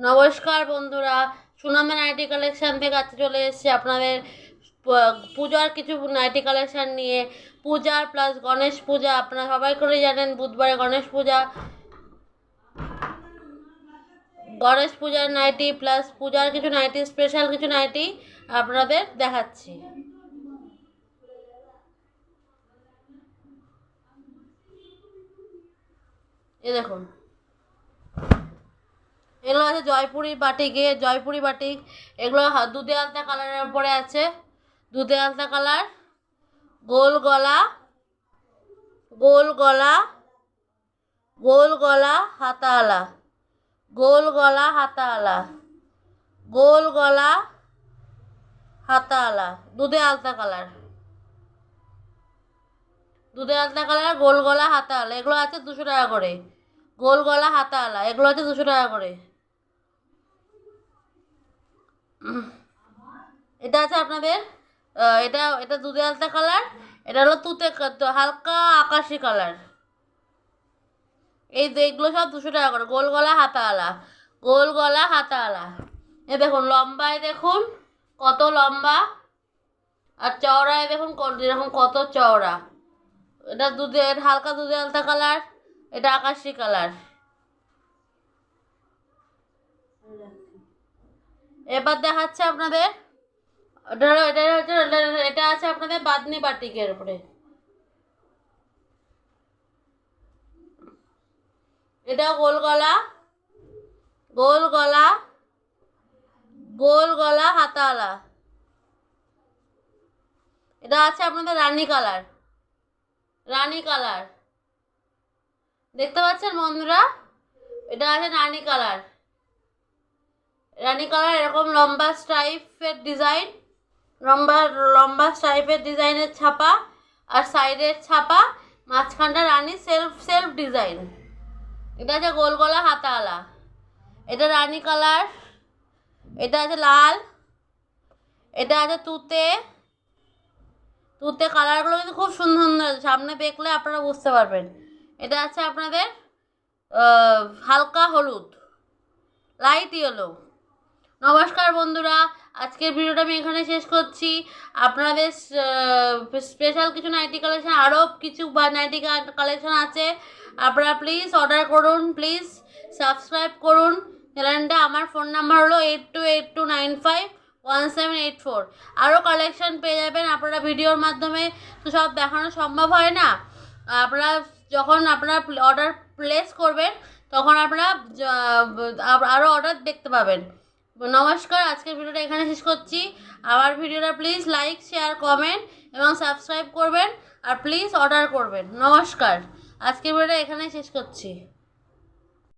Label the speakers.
Speaker 1: নমস্কার বন্ধুরা, সুনামে nightie collection থেকে আজকে চলে এসেছি আপনাদের পূজার কিছু নাইটি কালেকশন নিয়ে। পূজার প্লাস গণেশ পূজা, আপনারা সবাই করে জানেন বুধবারে গণেশ পূজা। গণেশ পূজার নাইটি প্লাস পূজার কিছু নাইটি, স্পেশাল কিছু নাইটি আপনাদের দেখাচ্ছি। এ দেখুন, এগুলো আছে জয়পুরি বাটিকে, জয়পুরি বাটিক। এগুলো দুধে আলতা কালারের উপরে আছে, দুধে আলতা কালার, গোল গলা, গোল গলা, গোল গলা হাতাওয়ালা, গোল গলা হাতাওয়ালা, গোল গলা হাতাওয়ালা, দুধে আলতা কালার, দুধে আলতা কালার, গোল গলা হাতাওয়ালা। এগুলো আছে 200 টাকা করে। গোল গলা হাতাওয়ালা এগুলো আছে 200 টাকা করে। এটা আছে আপনাদের এটা এটা দুধে আলতা কালার, এটা হলো তুতে হালকা আকাশি কালার। এইগুলো সব 200 টাকা করে। গোল গলা হাতাওয়ালা, গোল গলা হাতাওয়ালা। এ দেখুন লম্বায় দেখুন কত লম্বা, আর চওড়ায় দেখুন এরকম কত চওড়া। এটা হালকা দুধে আলতা কালার, এটা আকাশি কালার। এবার দেখাচ্ছে আপনাদের এটা আছে আপনাদের বাদনি বাটিকের উপরে। এটা গোল গলা, গোল গলা, গোল গলা হাতাওয়ালা। এটা আছে আপনাদের রানী কালার, রানী কালার। দেখতে পাচ্ছেন বন্ধুরা, এটা আছে রানী কালার, রানী কালার। এরকম লম্বা স্ট্রাইপের ডিজাইন, লম্বা লম্বা স্ট্রাইপের ডিজাইনের ছাপা, আর সাইডের ছাপা, মাঝখানটা রানী সেলফ সেলফ ডিজাইন। এটা আছে গোল গলা হাতাওয়ালা, এটা রানী কালার। এটা আছে লাল, এটা আছে তুতে, তুতে। কালারগুলো কিন্তু খুব সুন্দর সুন্দর আছে, সামনে দেখলে আপনারা বুঝতে পারবেন। এটা আছে আপনাদের হালকা হলুদ, লাইট ইয়েলো। নমস্কার বন্ধুরা, আজকের ভিডিওটা আমি এখানে শেষ করছি। আপনাদের স্পেশাল কিছু নাইটি কালেকশন, আরও কিছু নাইটি কালেকশন আছে। আপনারা প্লিজ অর্ডার করুন, প্লিজ সাবস্ক্রাইব করুন চ্যানেলটা। আমার ফোন নাম্বার হলো 8282951784। আরও কালেকশন পেয়ে যাবেন। আপনারা ভিডিওর মাধ্যমে তো সব দেখানো সম্ভব হয় না। আপনারা যখন অর্ডার প্লেস করবেন তখন আপনারা আরও অর্ডার দেখতে পাবেন। নমস্কার, আজকের ভিডিওটা এখানে শেষ করছি। আমার ভিডিওটা প্লিজ লাইক, শেয়ার, কমেন্ট এবং সাবস্ক্রাইব করবেন, আর প্লিজ অর্ডার করবেন। নমস্কার, আজকের ভিডিওটা এখানে শেষ করছি।